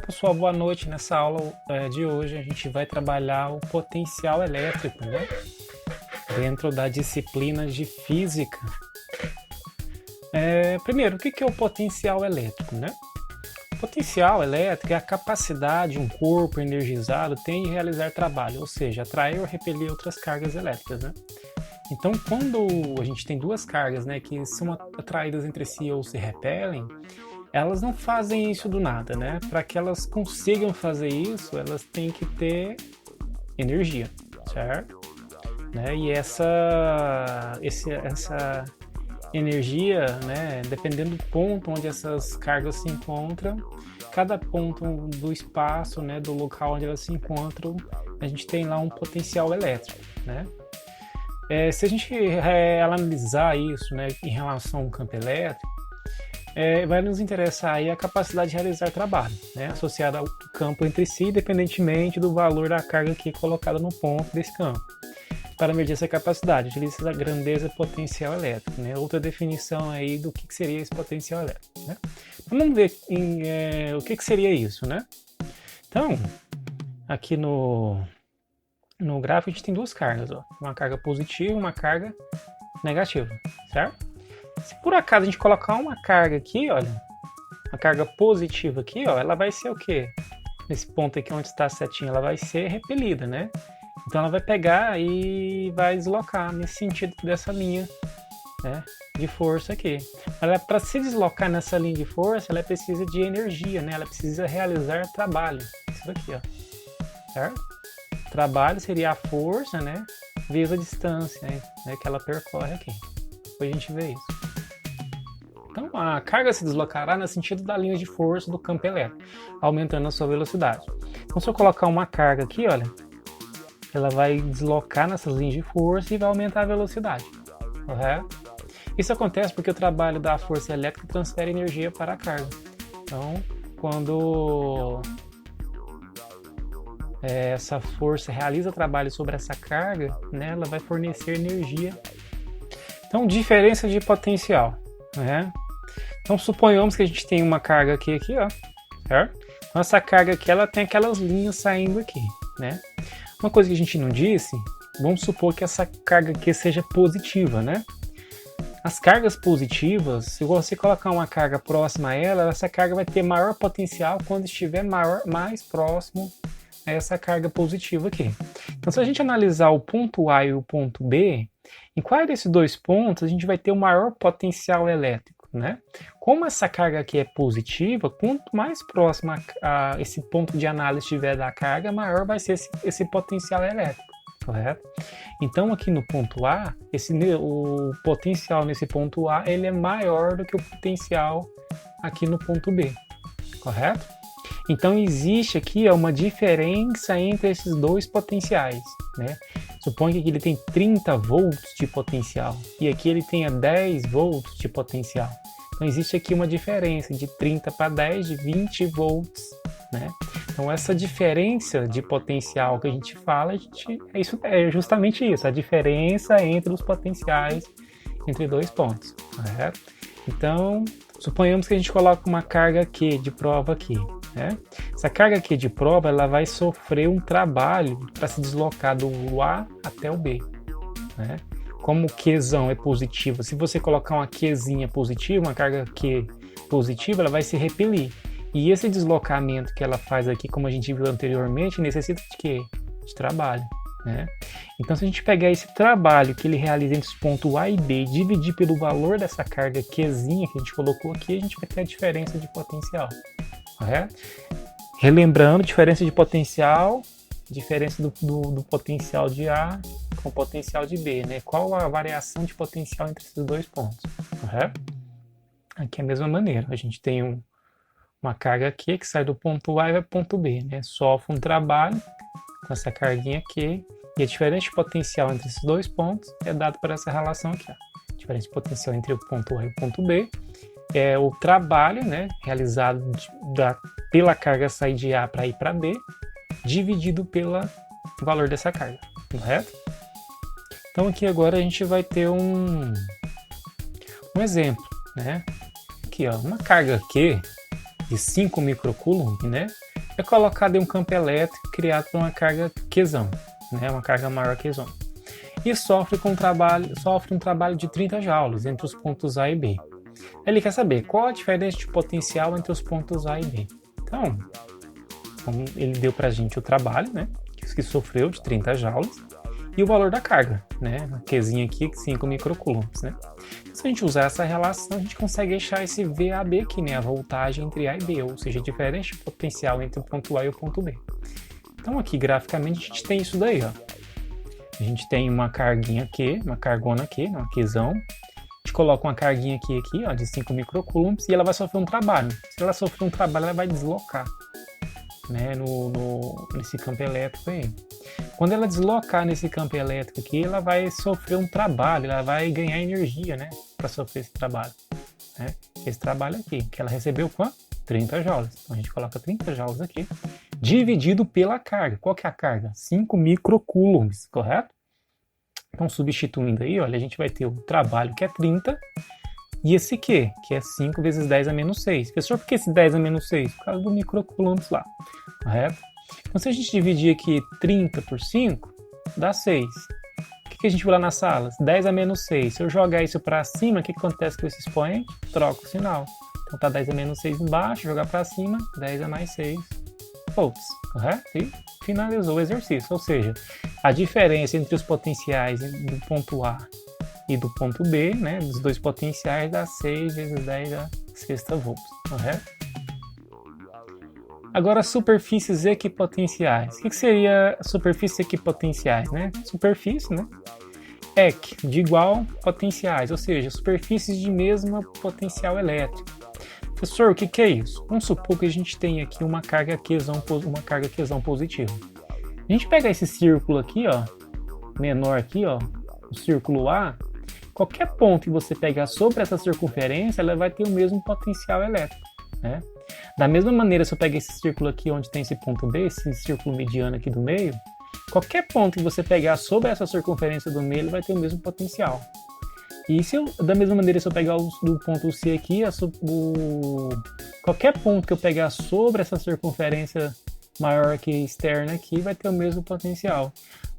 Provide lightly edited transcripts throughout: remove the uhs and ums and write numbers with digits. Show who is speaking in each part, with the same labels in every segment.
Speaker 1: pessoal, boa noite. Nessa aula de hoje a gente vai trabalhar o potencial elétrico, né? Dentro da disciplina de física. Primeiro, o que é o potencial elétrico, né? O potencial elétrico é a capacidade de um corpo energizado tem de realizar trabalho, ou seja, atrair ou repelir outras cargas elétricas, né? Então, quando a gente tem duas cargas, né, que são atraídas entre si ou se repelem, elas não fazem isso do nada, né? Para que elas consigam fazer isso, elas têm que ter energia, certo? Né? E essa energia, né, dependendo do ponto onde essas cargas se encontram, cada ponto do espaço, né, do local onde elas se encontram, a gente tem lá um potencial elétrico, né? Se a gente analisar isso, né, em relação ao campo elétrico, vai nos interessar aí a capacidade de realizar trabalho, né, associada ao campo entre si, independentemente do valor da carga que é colocada no ponto desse campo. Para medir essa capacidade, utiliza a grandeza potencial elétrico, né? Outra definição aí do que seria esse potencial elétrico, né? Então, vamos ver o que seria isso, né? Então, aqui no gráfico a gente tem duas cargas, ó, uma carga positiva e uma carga negativa, certo? Se por acaso a gente colocar uma carga aqui, olha, uma carga positiva aqui, ó, ela vai ser o quê? Nesse ponto aqui onde está a setinha, ela vai ser repelida, né? Então ela vai pegar e vai deslocar nesse sentido dessa linha, né, de força aqui. Para se deslocar nessa linha de força, ela precisa de energia, né? Ela precisa realizar trabalho. Isso daqui, ó, certo? Trabalho seria a força, né, vezes a distância, né, que ela percorre aqui. Depois a gente vê isso. Então a carga se deslocará no sentido da linha de força do campo elétrico, aumentando a sua velocidade. Então se eu colocar uma carga aqui, olha, ela vai deslocar nessas linhas de força e vai aumentar a velocidade, correto? Isso acontece porque o trabalho da força elétrica transfere energia para a carga. Então, quando essa força realiza trabalho sobre essa carga, né, ela vai fornecer energia. Então, diferença de potencial, né? Então, suponhamos que a gente tem uma carga aqui, ó, certo? Então, essa carga aqui, ela tem aquelas linhas saindo aqui, né? Uma coisa que a gente não disse, vamos supor que essa carga aqui seja positiva, né? As cargas positivas, se você colocar uma carga próxima a ela, essa carga vai ter maior potencial quando estiver mais próximo a essa carga positiva aqui. Então, se a gente analisar o ponto A e o ponto B, em qual desses dois pontos a gente vai ter o maior potencial elétrico, né? Como essa carga aqui é positiva, quanto mais próximo a esse ponto de análise estiver da carga, maior vai ser esse potencial elétrico, correto? Então aqui no ponto A, o potencial nesse ponto A ele é maior do que o potencial aqui no ponto B, correto? Então existe aqui uma diferença entre esses dois potenciais, né? Suponha que aqui ele tem 30 volts de potencial e aqui ele tenha 10 volts de potencial. Então existe aqui uma diferença de 30 para 10, de 20 volts, né? Então essa diferença de potencial que a gente fala, é justamente isso, a diferença entre os potenciais entre dois pontos, correto? Então, suponhamos que a gente coloca uma carga Q de prova aqui, né? Essa carga Q de prova, ela vai sofrer um trabalho para se deslocar do A até o B, né? Como o Qzão é positivo, se você colocar uma Qzinha positiva, uma carga Q positiva, ela vai se repelir. E esse deslocamento que ela faz aqui, como a gente viu anteriormente, necessita de quê? De trabalho, né? Então, se a gente pegar esse trabalho que ele realiza entre os pontos A e B e dividir pelo valor dessa carga Qzinha que a gente colocou aqui, a gente vai ter a diferença de potencial, correto? Relembrando, diferença de potencial, diferença do potencial de A com o potencial de B, né? Qual a variação de potencial entre esses dois pontos, correto? Aqui é a mesma maneira, a gente tem uma carga aqui que sai do ponto A e vai para o ponto B, né? Sofre um trabalho com essa carguinha aqui e a diferença de potencial entre esses dois pontos é dado por essa relação aqui, ó. A diferença de potencial entre o ponto A e o ponto B é o trabalho, né, realizado pela carga sair de A para ir para B, dividido pelo valor dessa carga, correto? Então aqui agora a gente vai ter um exemplo, né? Aqui, ó, uma carga Q de 5 microcoulomb, né? é colocado em um campo elétrico criado por uma carga Qzão, né? Uma carga maior que Qzão. E sofre um trabalho de 30 joules entre os pontos A e B. Ele quer saber qual a diferença de potencial entre os pontos A e B. Então ele deu para a gente o trabalho, né, que sofreu de 30 joules, e o valor da carga, né, a Qzinha aqui, 5 microcoulombs, né. Se a gente usar essa relação, a gente consegue achar esse VAB aqui, né, a voltagem entre A e B, ou seja, a diferença de potencial entre o ponto A e o ponto B. Então aqui, graficamente, a gente tem isso daí, ó. A gente tem uma carguinha aqui, uma cargona aqui, uma Qzão. A gente coloca uma carguinha aqui, ó, de 5 microcoulombs, e ela vai sofrer um trabalho. Se ela sofrer um trabalho, ela vai deslocar, né, nesse campo elétrico aí. Quando ela deslocar nesse campo elétrico aqui, ela vai sofrer um trabalho, ela vai ganhar energia, né, para sofrer esse trabalho, né? Esse trabalho aqui, que ela recebeu quanto? 30 joules. Então a gente coloca 30 joules aqui, dividido pela carga. Qual que é a carga? 5 microcoulombs, correto? Então, substituindo aí, olha, a gente vai ter o trabalho, que é 30, e esse Q, que é 5 vezes 10 a menos 6. Professor, por que esse 10 a menos 6? Por causa do microcoulombs lá, correto? Então, se a gente dividir aqui 30 por 5, dá 6. O que a gente viu lá na sala? 10 a menos 6. Se eu jogar isso para cima, o que acontece com esse expoente? Troca o sinal. Então, tá 10 a menos 6 embaixo, jogar para cima, 10 a mais 6 volts, correto? E finalizou o exercício, ou seja, a diferença entre os potenciais do ponto A e do ponto B, né, dos dois potenciais, dá 6 vezes 10 a sexta volts, correto? Agora, superfícies equipotenciais. O que seria superfícies equipotenciais, né? Superfície, né? Eq, de igual potenciais, ou seja, superfícies de mesma potencial elétrico. Professor, o que é isso? Vamos supor que a gente tem aqui uma carga Qzão positiva. A gente pega esse círculo aqui, ó, menor aqui, ó, o círculo A, qualquer ponto que você pegar sobre essa circunferência, ela vai ter o mesmo potencial elétrico, né? Da mesma maneira, se eu pegar esse círculo aqui onde tem esse ponto B, esse círculo mediano aqui do meio, qualquer ponto que você pegar sobre essa circunferência do meio, ele vai ter o mesmo potencial. E da mesma maneira, se eu pegar do ponto C aqui, qualquer ponto que eu pegar sobre essa circunferência maior que externa aqui, vai ter o mesmo potencial.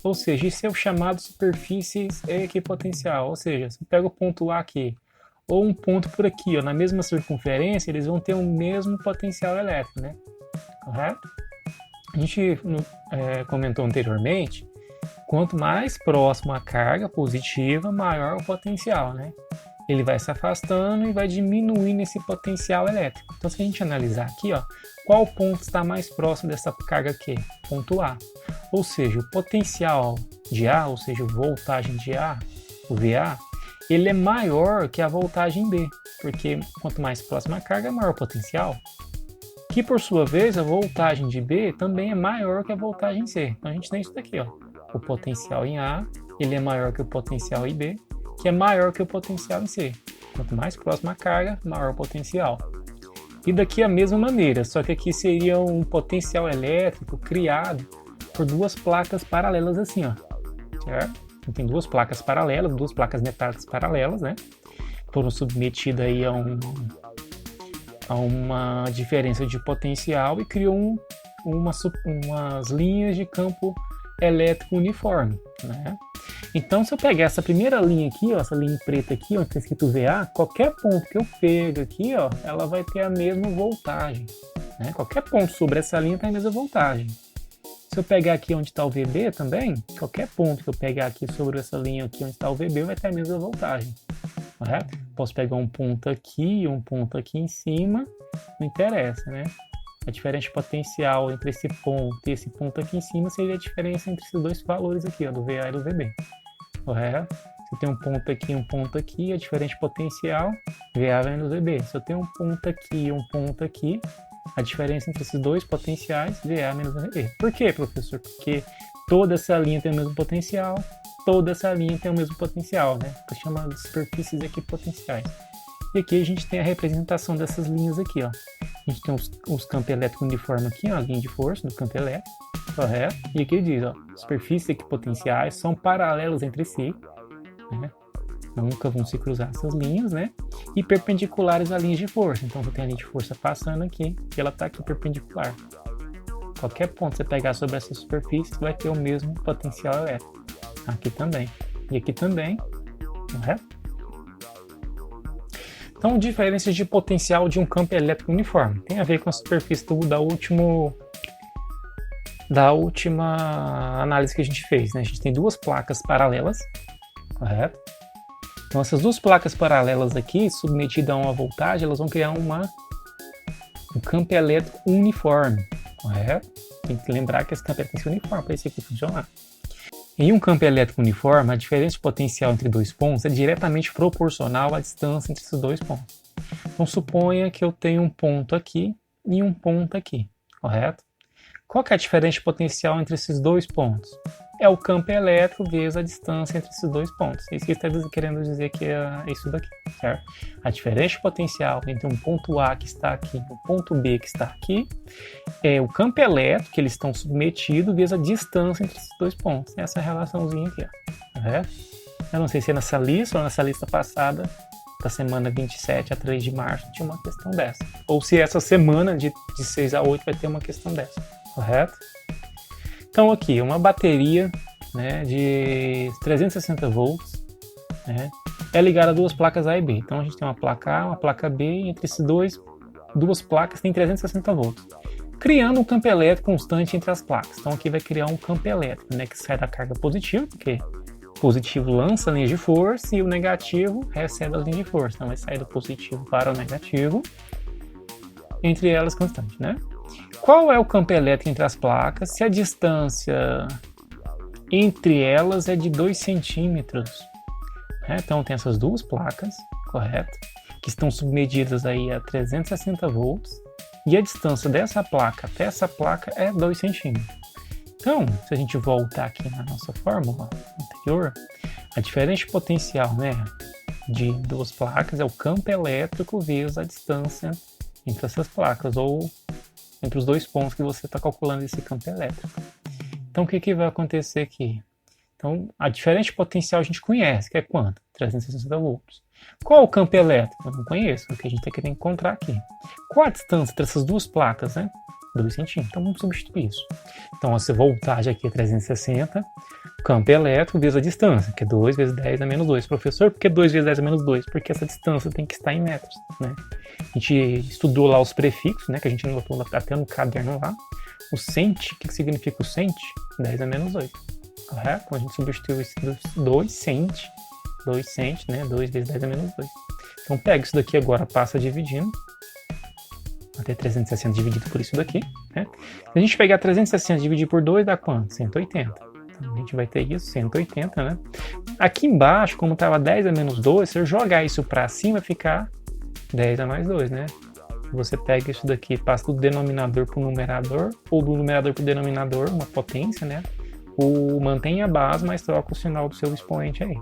Speaker 1: Ou seja, isso é o chamado superfícies equipotencial. Ou seja, se eu pego o ponto A aqui, ou um ponto por aqui, ó, na mesma circunferência, eles vão ter o mesmo potencial elétrico, né? Correto? A gente comentou anteriormente, quanto mais próximo a carga positiva, maior o potencial, né? Ele vai se afastando e vai diminuindo esse potencial elétrico. Então, se a gente analisar aqui, ó, qual ponto está mais próximo dessa carga aqui? Ponto A. Ou seja, o potencial de A, ou seja, a voltagem de A, o VA, ele é maior que a voltagem B, porque quanto mais próxima a carga, maior o potencial. Que, por sua vez, a voltagem de B também é maior que a voltagem C. Então, a gente tem isso daqui, ó. O potencial em A, ele é maior que o potencial em B, que é maior que o potencial em C. Quanto mais próxima a carga, maior o potencial. E daqui a mesma maneira, só que aqui seria um potencial elétrico criado por duas placas paralelas assim, ó. Certo? Então, tem duas placas paralelas, duas placas metálicas paralelas, né? Foram submetidas aí a uma diferença de potencial e criou umas linhas de campo elétrico uniforme, né? Então, se eu pegar essa primeira linha aqui, ó, essa linha preta aqui, onde está escrito VA, qualquer ponto que eu pego aqui, ó, ela vai ter a mesma voltagem, né? Qualquer ponto sobre essa linha tem a mesma voltagem. Se eu pegar aqui onde está o VB também, qualquer ponto que eu pegar aqui sobre essa linha aqui onde está o VB vai ter a mesma voltagem, correto? Posso pegar um ponto aqui e um ponto aqui em cima, não interessa, né? A diferença de potencial entre esse ponto e esse ponto aqui em cima seria a diferença entre esses dois valores aqui, ó, do VA e do VB, correto? Se eu tenho um ponto aqui, a diferença de potencial, VA menos VB. Se eu tenho um ponto aqui e um ponto aqui, a diferença entre esses dois potenciais, VA menos VB. Por quê, professor? Porque toda essa linha tem o mesmo potencial, toda essa linha tem o mesmo potencial, né? Que chama de superfícies equipotenciais. E aqui a gente tem a representação dessas linhas aqui, ó. A gente tem os campos elétricos uniformes aqui, ó, a linha de força do campo elétrico, correto? E aqui diz, ó, superfícies equipotenciais são paralelas entre si, né? Nunca vão se cruzar essas linhas, né? E perpendiculares à linha de força. Então, você tem a linha de força passando aqui e ela está aqui perpendicular. Qualquer ponto que você pegar sobre essa superfície vai ter o mesmo potencial elétrico. Aqui também. E aqui também. Correto? Então, diferenças de potencial de um campo elétrico uniforme. Tem a ver com a superfície da última análise que a gente fez, né? A gente tem duas placas paralelas, correto? Então, essas duas placas paralelas aqui, submetidas a uma voltagem, elas vão criar um campo elétrico uniforme, correto? Tem que lembrar que esse campo elétrico tem que ser uniforme para esse aqui funcionar. Em um campo elétrico uniforme, a diferença de potencial entre dois pontos é diretamente proporcional à distância entre esses dois pontos. Então, suponha que eu tenho um ponto aqui e um ponto aqui, correto? Qual que é a diferença de potencial entre esses dois pontos? É o campo elétrico vezes a distância entre esses dois pontos. Isso que está querendo dizer que é isso daqui, certo? A diferença de potencial entre um ponto A que está aqui e um ponto B que está aqui é o campo elétrico que eles estão submetidos vezes a distância entre esses dois pontos. Essa relaçãozinha aqui, ó. Tá? Eu não sei se é nessa lista ou nessa lista passada, da semana 27 a 3 de março, tinha uma questão dessa. Ou se essa semana de 6 a 8 vai ter uma questão dessa. Correto? Então aqui, uma bateria, né, de 360 volts, né, é ligada a duas placas A e B. Então a gente tem uma placa A, uma placa B, e entre esses duas placas tem 360 volts, criando um campo elétrico constante entre as placas. Então aqui vai criar um campo elétrico, né, que sai da carga positiva, porque o positivo lança a linha de força e o negativo recebe as linhas de força. Então vai sair do positivo para o negativo, entre elas constante, né? Qual é o campo elétrico entre as placas se a distância entre elas é de 2 centímetros? Então tem essas duas placas, correto? Que estão submetidas aí a 360 volts e a distância dessa placa até essa placa é 2 centímetros. Então, se a gente voltar aqui na nossa fórmula anterior, a diferença de potencial, né, de duas placas é o campo elétrico vezes a distância entre essas placas, ou entre os dois pontos que você está calculando esse campo elétrico. Então, o que vai acontecer aqui? Então, a diferença de potencial a gente conhece, que é quanto? 360 volts. Qual é o campo elétrico? Eu não conheço, é o que a gente tem que encontrar aqui. Qual a distância entre essas duas placas, né? 2 centímetros. Então, vamos substituir isso. Então, essa voltagem aqui é 360, campo elétrico vezes a distância, que é 2 vezes 10 a menos 2. Professor, por que 2 vezes 10 a menos 2? Porque essa distância tem que estar em metros, né? A gente estudou lá os prefixos, né, que a gente notou até no caderno lá. O cent, o que significa o cent? 10 a menos 2, correto? Então a gente substituiu esse 2 cent, né, 2 vezes 10 a menos 2. Então pega isso daqui agora, passa dividindo. Até 360 dividido por isso daqui, né? Se a gente pegar 360 e dividir por 2, dá quanto? 180. Então a gente vai ter isso, 180, né? Aqui embaixo, como estava 10 a menos 2, se eu jogar isso para cima, vai ficar 10 a mais 2, né? Você pega isso daqui, passa do denominador para o numerador, ou do numerador para o denominador, uma potência, né? Ou mantém a base, mas troca o sinal do seu expoente aí.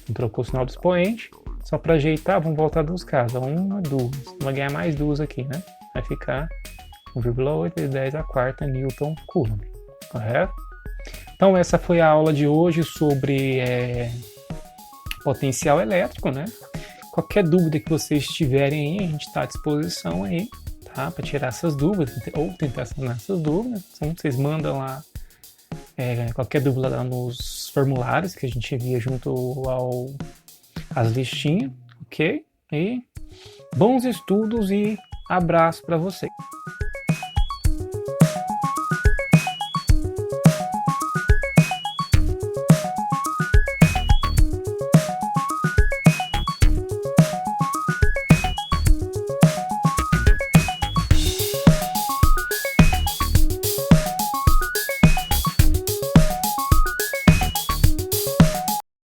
Speaker 1: Então, trocou o sinal do expoente, só para ajeitar, vamos voltar duas casas. Uma, duas. Vai ganhar mais duas aqui, né? Vai ficar 1,8 vezes 10 a quarta Newton Coulomb, correto? Então essa foi a aula de hoje sobre potencial elétrico, né? Qualquer dúvida que vocês tiverem aí, a gente está à disposição aí, tá? Para tirar essas dúvidas, ou tentar sanar essas dúvidas. Então vocês mandam lá qualquer dúvida lá nos formulários que a gente envia junto às listinhas, ok? E bons estudos e abraço para você.